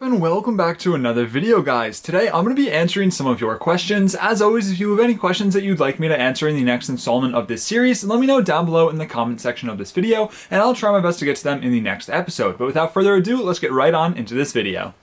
And welcome back to another video, guys. Today I'm going to be answering some of your questions. As always, if you have any questions that you'd like me to answer in the next installment of this series, let me know down below in the comment section of this video, and I'll try my best to get to them in the next episode. But without further ado, let's get right on into this video.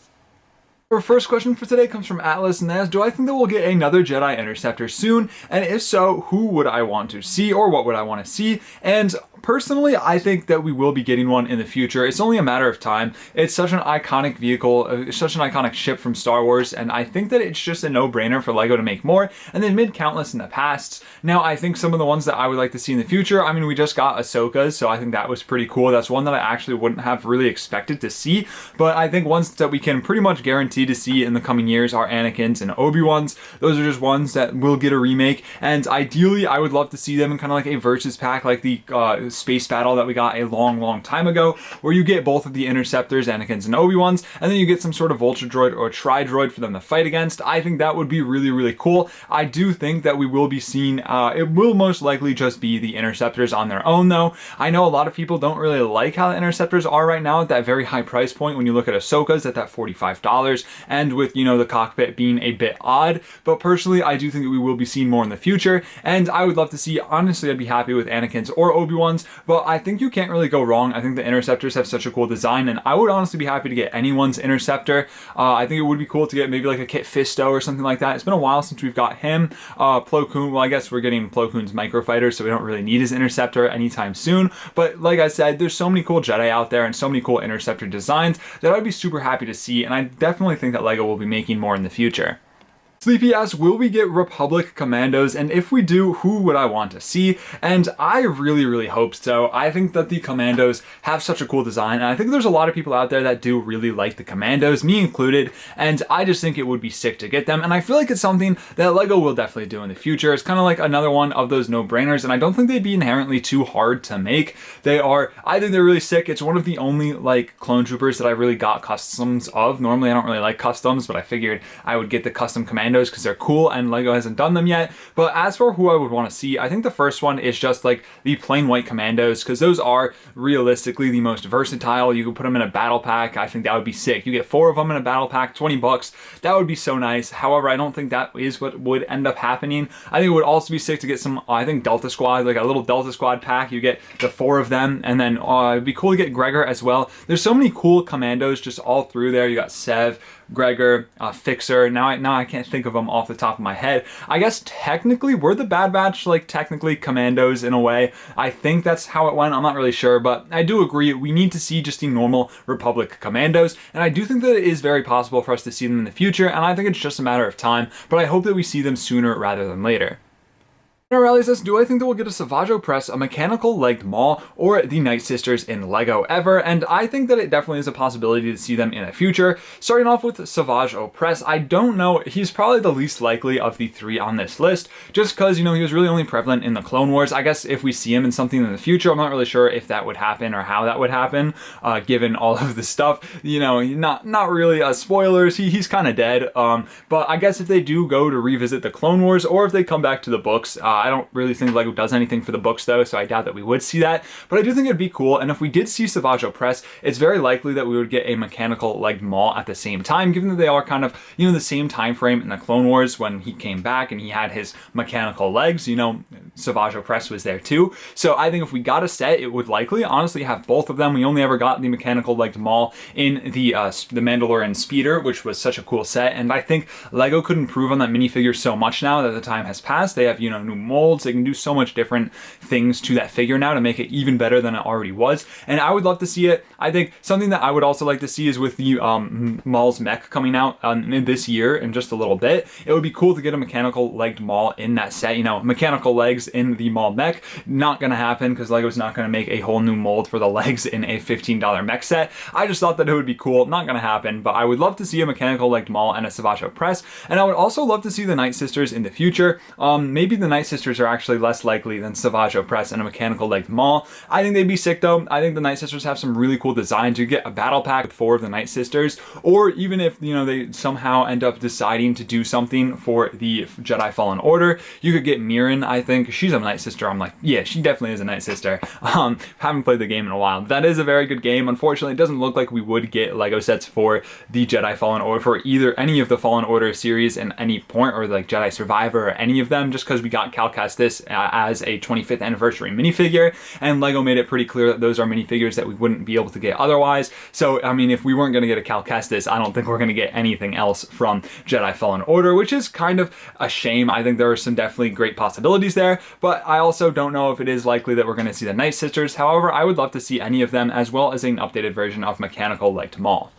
Our first question for today comes from Atlas, and that is, do I think that we'll get another Jedi Interceptor soon? And if so, who would I want to see, or what would I want to see? And personally, I think that we will be getting one in the future. It's only a matter of time. It's such an iconic vehicle, such an iconic ship from Star Wars, and I think that it's just a no-brainer for LEGO to make more, and they've made countless in the past. Now, I think some of the ones that I would like to see in the future, I mean, we just got Ahsoka's, so I think that was pretty cool. That's one that I actually wouldn't have really expected to see, but I think ones that we can pretty much guarantee to see in the coming years are Anakin's and Obi-Wan's. Those are just ones that will get a remake, and ideally, I would love to see them in kind of like a versus pack, like the space battle that we got a long time ago, where you get both of the Interceptors, Anakin's and Obi-Wan's, and then you get some sort of Vulture droid or Tri-droid for them to fight against. I think that would be really cool. I do think that we will be seeing, it will most likely just be the Interceptors on their own, though. I know a lot of people don't really like how the Interceptors are right now at that very high price point when you look at Ahsoka's at that $45, and with, you know, the cockpit being a bit odd, but personally, I do think that we will be seeing more in the future, and I would love to see, honestly, I'd be happy with Anakin's or Obi-Wan's, but I think you can't really go wrong. I think the Interceptors have such a cool design, and I would honestly be happy to get anyone's Interceptor. I think it would be cool to get maybe like a Kit Fisto or something like that. It's been a while since we've got him. Plo Koon, well, I guess we're getting Plo Koon's microfighter, so we don't really need his Interceptor anytime soon, but like I said, there's so many cool Jedi out there and so many cool Interceptor designs that I'd be super happy to see, and I definitely think that LEGO will be making more in the future. Sleepy asks, will we get Republic Commandos? And if we do, who would I want to see? And I really hope so. I think that the Commandos have such a cool design, and I think there's a lot of people out there that do really like the Commandos, me included, and I just think it would be sick to get them, and I feel like it's something that LEGO will definitely do in the future. It's kind of like another one of those no-brainers, and I don't think they'd be inherently too hard to make. I think they're really sick. It's one of the only, like, clone troopers that I really got customs of. Normally I don't really like customs, but I figured I would get the custom Commandos because they're cool and LEGO hasn't done them yet. But as for who I would want to see, I think the first one is just like the plain white Commandos, because those are realistically the most versatile. You can put them in a battle pack. I think that would be sick. You get 4 of them in a battle pack, $20. That would be so nice. However, I don't think that is what would end up happening. I think it would also be sick to get some, I think, Delta Squad, like a little Delta Squad pack. You get the 4 of them, and then it'd be cool to get Gregor as well. There's so many cool Commandos just all through there. You got Sev, Gregor, Fixer. Now I can't think of them off the top of my head. I guess technically we're the Bad Batch, like technically Commandos in a way. I think that's how it went. I'm not really sure, but I do agree we need to see just the normal Republic Commandos, and I do think that it is very possible for us to see them in the future, and I think it's just a matter of time, but I hope that we see them sooner rather than later. Rally says, do I think that we'll get a Savage Opress, a mechanical legged Maul, or the Night Sisters in LEGO ever? And I think that it definitely is a possibility to see them in the future. Starting off with Savage Opress, I don't know, he's probably the least likely of the 3 on this list, just because, you know, he was really only prevalent in the Clone Wars. I guess if we see him in something in the future, I'm not really sure if that would happen or how that would happen, given all of the stuff, you know, not really spoilers, he's kind of dead, but I guess if they do go to revisit the Clone Wars, or if they come back to the books, I don't really think LEGO does anything for the books though, so I doubt that we would see that, but I do think it'd be cool, and if we did see Savage Opress, it's very likely that we would get a mechanical legged Maul at the same time, given that they are kind of, you know, the same time frame in the Clone Wars when he came back and he had his mechanical legs, you know, Savage Opress was there too, so I think if we got a set, it would likely honestly have both of them. We only ever got the mechanical legged Maul in the Mandalorian Speeder, which was such a cool set, and I think LEGO could improve on that minifigure so much now that the time has passed. They have, you know, new molds. They can do so much different things to that figure now to make it even better than it already was, and I would love to see it. I think something that I would also like to see is with the Maul's mech coming out this year in just a little bit, it would be cool to get a mechanical legged Maul in that set, you know, mechanical legs in the Maul mech. Not gonna happen because LEGO's not gonna make a whole new mold for the legs in a $15 mech set. I just thought that it would be cool. Not gonna happen, but I would love to see a mechanical legged Maul and a Savage Opress, and I would also love to see the Night Sisters in the future. Maybe the Night Sisters Sisters are actually less likely than Savage Opress and a mechanical legged Maul. I think they'd be sick though. I think the Night Sisters have some really cool designs. You get a battle pack with 4 of the Night Sisters, or even if, you know, they somehow end up deciding to do something for the Jedi Fallen Order, you could get Mirren. I think she's a Night Sister. I'm like, yeah, she definitely is a Night Sister. Haven't played the game in a while. That is a very good game. Unfortunately, it doesn't look like we would get Lego sets for the Jedi Fallen Order, for either any of the Fallen Order series at any point, or like Jedi Survivor or any of them, just because we got Cal Kestis as a 25th anniversary minifigure, and Lego made it pretty clear that those are minifigures that we wouldn't be able to get otherwise. So, I mean, if we weren't going to get a Cal Kestis, I don't think we're going to get anything else from Jedi Fallen Order, which is kind of a shame. I think there are some definitely great possibilities there, but I also don't know if it is likely that we're going to see the Night Sisters. However, I would love to see any of them, as well as an updated version of Mechanical Light Maul.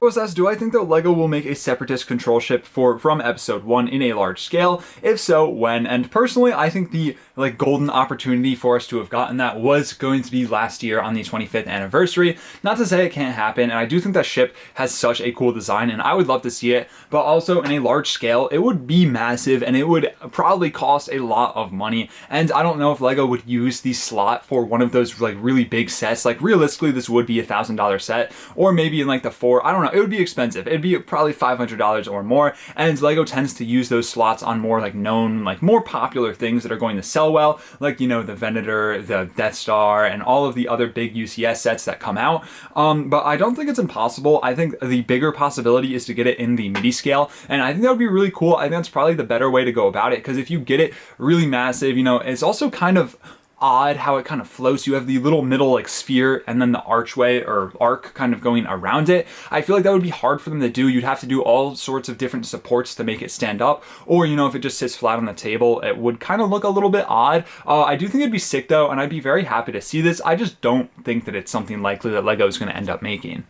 Asks, do I think that LEGO will make a Separatist control ship from Episode 1 in a large scale? If so, when? And personally, I think the golden opportunity for us to have gotten that was going to be last year on the 25th anniversary. Not to say it can't happen, and I do think that ship has such a cool design, and I would love to see it, but also in a large scale, it would be massive, and it would probably cost a lot of money, and I don't know if LEGO would use the slot for one of those really big sets. Realistically, this would be $1,000 set, or maybe in the 4, I don't know, it would be expensive. It'd be probably $500 or more, and LEGO tends to use those slots on more known, more popular things that are going to sell well, you know, the Venator, the Death Star, and all of the other big UCS sets that come out. But I don't think it's impossible. I think the bigger possibility is to get it in the MIDI scale, and I think that would be really cool. I think that's probably the better way to go about it, because if you get it really massive, you know, it's also kind of odd how it kind of floats. You have the little middle sphere and then the archway or arc kind of going around it. I feel like that would be hard for them to do. You'd have to do all sorts of different supports to make it stand up, or, you know, if it just sits flat on the table, it would kind of look a little bit odd. I do think it'd be sick though, and I'd be very happy to see this. I just don't think that it's something likely that LEGO is going to end up making.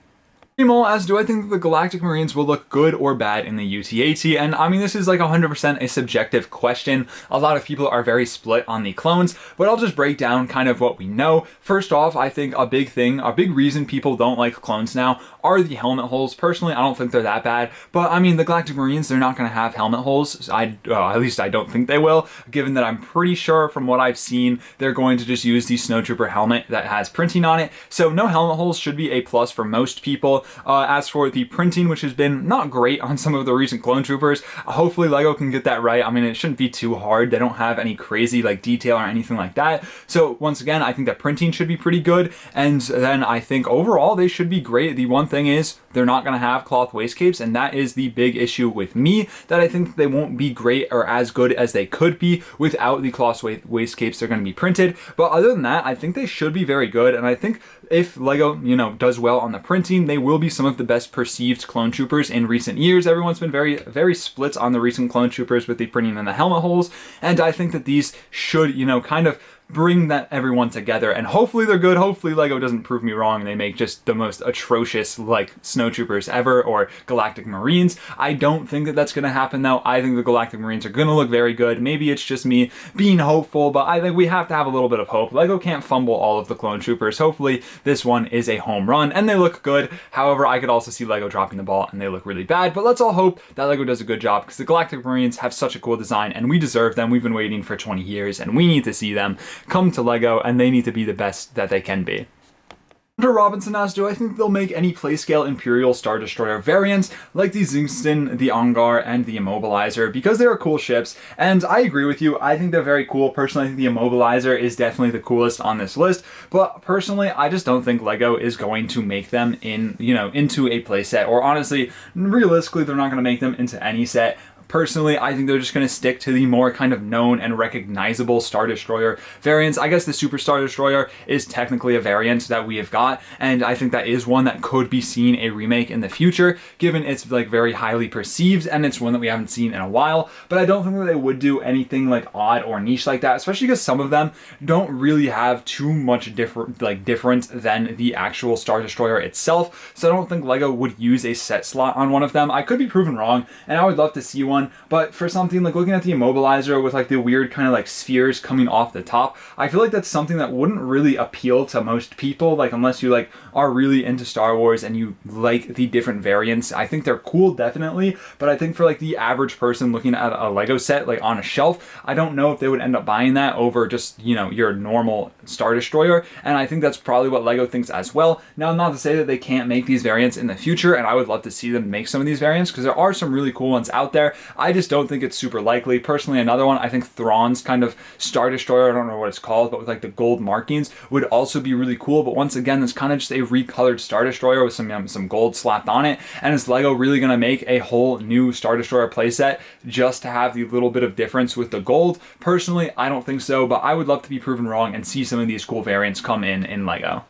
Mole asks, do I think that the Galactic Marines will look good or bad in the UT-AT? And I mean, this is 100% a subjective question. A lot of people are very split on the clones, but I'll just break down kind of what we know. First off, I think a big reason people don't like clones now are the helmet holes. Personally, I don't think they're that bad, but I mean, the Galactic Marines, they're not going to have helmet holes. At least I don't think they will, given that I'm pretty sure from what I've seen, they're going to just use the Snowtrooper helmet that has printing on it. So no helmet holes should be a plus for most people. As for the printing, which has been not great on some of the recent clone troopers, hopefully LEGO can get that right. I mean, it shouldn't be too hard. They don't have any crazy detail or anything like that. So once again, I think that printing should be pretty good, and then I think overall they should be great. The one thing is they're not going to have cloth waistcapes, and that is the big issue with me, that I think they won't be great or as good as they could be without the cloth waistcapes. They're going to be printed, but other than that, I think they should be very good, and I think if LEGO, you know, does well on the printing, they will be some of the best perceived clone troopers in recent years. Everyone's been very split on the recent clone troopers with the printing and the helmet holes, and I think that these should, you know, kind of bring everyone together, and hopefully they're good. Hopefully LEGO doesn't prove me wrong and they make just the most atrocious snowtroopers ever, or Galactic Marines. I don't think that that's going to happen though. I think the Galactic Marines are going to look very good. Maybe it's just me being hopeful, but I think we have to have a little bit of hope. LEGO can't fumble all of the clone troopers. Hopefully this one is a home run and they look good. However, I could also see LEGO dropping the ball and they look really bad, but let's all hope that LEGO does a good job, because the Galactic Marines have such a cool design and we deserve them. We've been waiting for 20 years and we need to see them come to LEGO, and they need to be the best that they can be. Hunter Robinson asks, do I think they'll make any Playscale Imperial Star Destroyer variants like the Zingston, the Ongar, and the Immobilizer, because they are cool ships? And I agree with you. I think they're very cool. Personally, I think the Immobilizer is definitely the coolest on this list, but personally, I just don't think LEGO is going to make them into a playset, or honestly, realistically, they're not going to make them into any set. Personally, I think they're just going to stick to the more kind of known and recognizable Star Destroyer variants. I guess the Super Star Destroyer is technically a variant that we have got, and I think that is one that could be seen a remake in the future, given it's very highly perceived, and it's one that we haven't seen in a while. But I don't think that they would do anything odd or niche like that, especially because some of them don't really have too much difference than the actual Star Destroyer itself. So I don't think LEGO would use a set slot on one of them. I could be proven wrong, and I would love to see one. one, but for something like looking at the immobilizer with like the weird kind of like spheres coming off the top, I feel like that's something that wouldn't really appeal to most people, like unless you like are really into Star Wars and you like the different variants. I think they're cool, definitely, but I think for like the average person looking at a Lego set like on a shelf, I don't know if they would end up buying that over just, you know, your normal Star Destroyer, and I think that's probably what Lego thinks as well. Now, not to say that they can't make these variants in the future, and I would love to see them make some of these variants because there are some really cool ones out there. I just don't think it's super likely. Personally, another one, I think Thrawn's kind of Star Destroyer, I don't know what it's called, but with like the gold markings would also be really cool. But once again, it's kind of just a recolored Star Destroyer with some gold slapped on it. And is Lego really going to make a whole new Star Destroyer playset just to have the little bit of difference with the gold? Personally, I don't think so, but I would love to be proven wrong and see some of these cool variants come in Lego.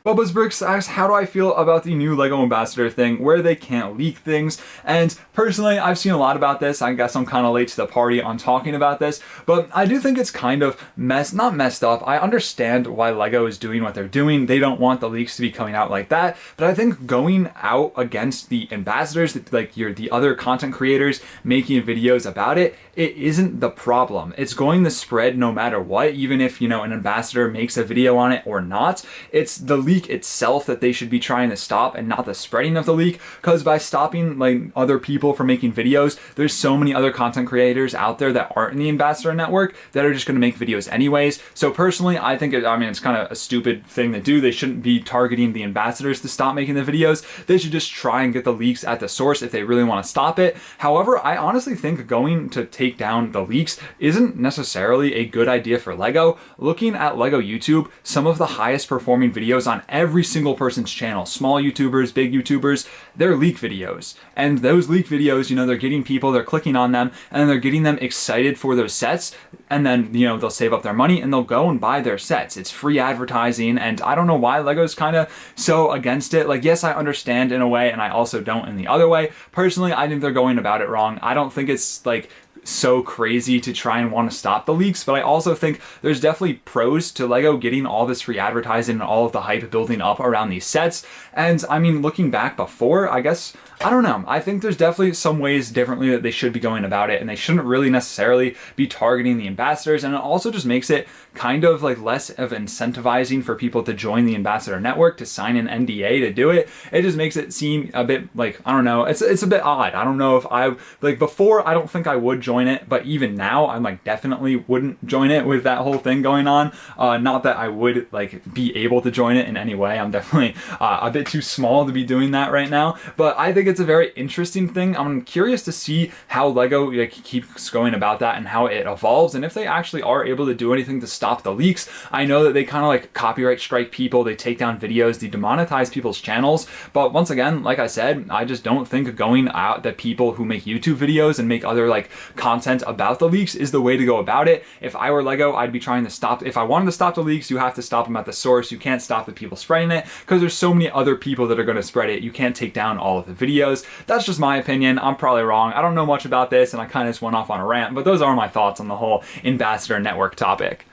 Bubba's Bricks asks, how do I feel about the new Lego Ambassador thing where they can't leak things? And personally, I've seen a lot about this. I guess I'm kind of late to the party on talking about this, but I do think it's kind of not messed up. I understand why Lego is doing what they're doing. They don't want the leaks to be coming out like that, but I think going out against the ambassadors, like the other content creators making videos about it, it isn't the problem. It's going to spread no matter what, even if, you know, an ambassador makes a video on it or not. It's the leak itself that they should be trying to stop and not the spreading of the leak, because by stopping like other people from making videos, there's so many other content creators out there that aren't in the ambassador network that are just going to make videos anyways. So personally, I think it's kind of a stupid thing to do. They shouldn't be targeting the ambassadors to stop making the videos. They should just try and get the leaks at the source if they really want to stop it. However, I honestly think going to take down the leaks isn't necessarily a good idea for Lego. Looking at Lego YouTube, some of the highest performing videos on every single person's channel, small YouTubers, big YouTubers, they're leak videos. And those leak videos, you know, they're getting people, they're clicking on them, and they're getting them excited for those sets. And then, you know, they'll save up their money and they'll go and buy their sets. It's free advertising, and I don't know why Lego's kind of so against it. Like, yes, I understand in a way, and I also don't in the other way. Personally, I think they're going about it wrong. I don't think it's like so crazy to try and want to stop the leaks, but I also think there's definitely pros to Lego getting all this free advertising and all of the hype building up around these sets. And I mean, looking back before, I guess, I don't know. I think there's definitely some ways differently that they should be going about it, and they shouldn't really necessarily be targeting the ambassadors. And it also just makes it kind of like less of incentivizing for people to join the ambassador network, to sign an NDA to do it. It just makes it seem a bit like, I don't know, it's a bit odd. I don't know if I, like before, I don't think I would join it, but even now I'm like definitely wouldn't join it with that whole thing going on. Not that I would like be able to join it in any way. I'm definitely a bit too small to be doing that right now, but I think it's a very interesting thing. I'm curious to see how Lego like keeps going about that and how it evolves, and if they actually are able to do anything to stop the leaks. I know that they kind of like copyright strike people, they take down videos, they demonetize people's channels, but once again, like I said, I just don't think going out that people who make YouTube videos and make other like content about the leaks is the way to go about it. If I were Lego, I'd be trying to stop, if I wanted to stop the leaks, you have to stop them at the source. You can't stop the people spreading it because there's so many other people that are going to spread it. You can't take down all of the videos. That's just my opinion. I'm probably wrong. I don't know much about this, and I kind of just went off on a rant, but those are my thoughts on the whole ambassador network topic.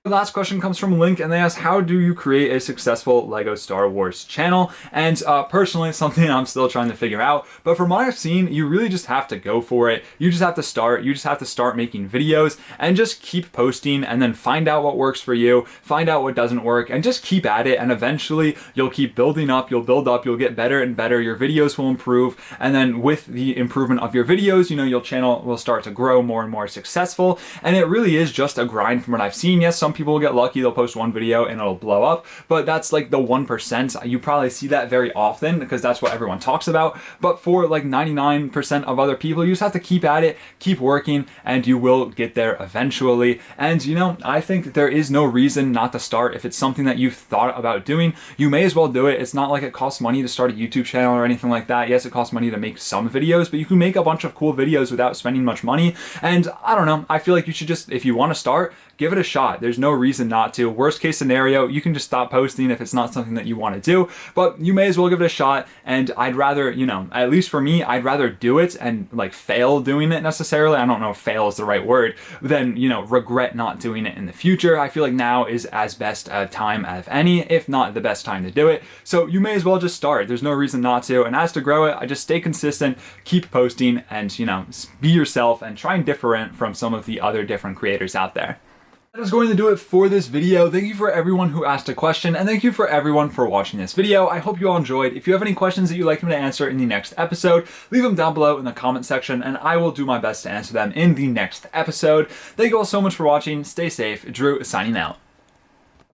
The last question comes from Link, and they ask, how do you create a successful Lego Star Wars channel? And personally, something I'm still trying to figure out, but from what I've seen, you really just have to go for it. You just have to start making videos and just keep posting, and then find out what works for you, find out what doesn't work, and just keep at it, and eventually you'll keep building up, you'll build up, you'll get better and better, your videos will improve, and then with the improvement of your videos, you know, your channel will start to grow more and more successful, and it really is just a grind from what I've seen. Yes, some people will get lucky, they'll post one video and it'll blow up, but that's like the 1%. You probably see that very often because that's what everyone talks about, but for like 99% of other people, you just have to keep at it, keep working, and you will get there eventually. And you know, I think there is no reason not to start. If it's something that you've thought about doing, you may as well do it. It's not like it costs money to start a YouTube channel or anything like that. Yes, it costs money to make some videos, but you can make a bunch of cool videos without spending much money. And I don't know, I feel like you should just, if you want to start, give it a shot. There's no reason not to. Worst case scenario, you can just stop posting if it's not something that you want to do, but you may as well give it a shot. And I'd rather, at least for me, I'd rather do it and like fail doing it necessarily. I don't know if fail is the right word, than, regret not doing it in the future. I feel like now is as best a time as any, if not the best time to do it. So you may as well just start. There's no reason not to. And as to grow it, I just stay consistent, keep posting, and, be yourself and try and different from some of the other different creators out there. That is going to do it for this video. Thank you for everyone who asked a question, and thank you for everyone for watching this video. I hope you all enjoyed. If you have any questions that you'd like me to answer in the next episode, leave them down below in the comment section, and I will do my best to answer them in the next episode. Thank you all so much for watching. Stay safe. Drew signing out.